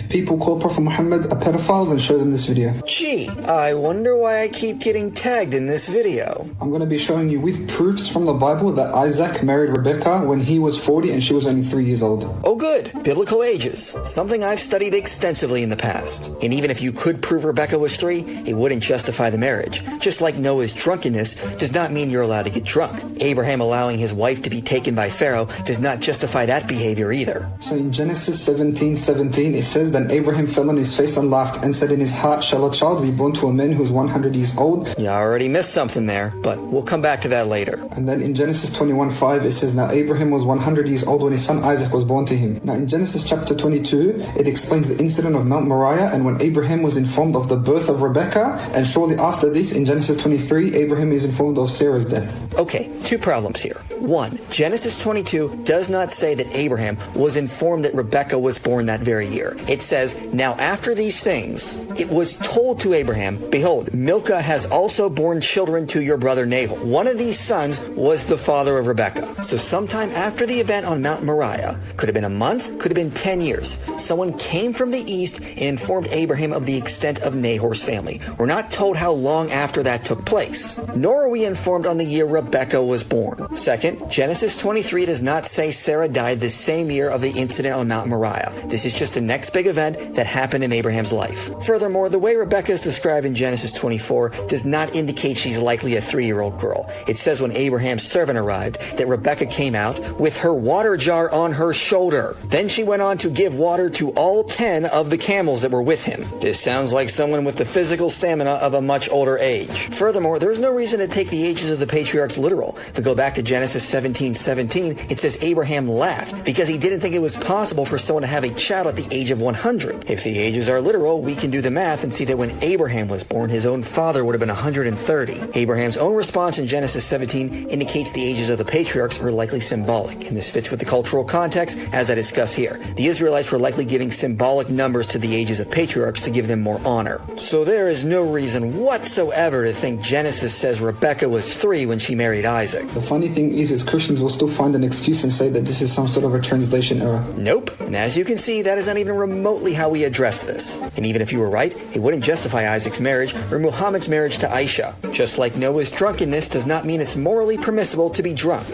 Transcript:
people call Prophet Muhammad a pedophile, then show them this video. Gee, I wonder why I keep getting tagged in this video. I'm going to be showing you with proofs from the Bible that Isaac married Rebecca when he was 40 and she was only 3 years old. Oh good, biblical ages, something I've studied extensively in the past. And even if you could prove Rebecca was 3, it wouldn't justify the marriage. Just like Noah's drunkenness does not mean you're allowed to get drunk. Abraham allowing his wife to be taken by Pharaoh does not justify that behavior either. So in Genesis 17:17 it says, "Then Abraham fell on his face and laughed and said in his heart, shall a child be born to a man who is 100 years old?" You already missed something there, but we'll come back to that later. And then in Genesis 21:5 it says, "Now Abraham was 100 years old when his son Isaac was born to him." Now in Genesis chapter 22 it explains the incident of Mount Moriah and when Abraham was informed of the birth of Rebecca, and shortly after this in Genesis 23 Abraham is informed of Sarah's death. Okay, 2 problems here. 1. Genesis 22 does not say that Abraham was informed that Rebecca was born that very year. It says, "Now after these things, it was told to Abraham, behold, Milcah has also borne children to your brother Nahor." One of these sons was the father of Rebecca. So sometime after the event on Mount Moriah, could have been a month, could have been 10 years, someone came from the east and informed Abraham of the extent of Nahor's family. We're not told how long after that took place, nor are we informed on the year Rebecca was born. Second, Genesis 23 does not say Sarah died the same year of the incident on Mount Moriah. This is just the next big event that happened in Abraham's life. Furthermore, the way Rebecca is described in Genesis 24 does not indicate she's likely a 3-year-old girl. It says when Abraham's servant arrived that Rebecca came out with her water jar on her shoulder. Then she went on to give water to all 10 of the camels that were with him. This sounds like someone with the physical stamina of a much older age. Furthermore, there's no reason to take the ages of the patriarchs literal. If we go back to Genesis 17:17, it says Abraham laughed because he didn't think it was possible for someone to have a child at the age of 100. If the ages are literal, we can do the math and see that when Abraham was born, his own father would have been 130. Abraham's own response in Genesis 17 indicates the ages of the patriarchs are likely symbolic, and this fits with the cultural context as I discuss here. The Israelites were likely giving symbolic numbers to the ages of patriarchs to give them more honor. So there is no reason whatsoever to think Genesis says Rebecca was 3 when she married Isaac. The funny thing is Christians will still find an excuse and say that this is some sort of a translation error. Nope. And as you can see, that is not even remotely how we address this. And even if you were right, it wouldn't justify Isaac's marriage or Muhammad's marriage to Aisha. Just like Noah's drunkenness does not mean it's morally permissible to be drunk.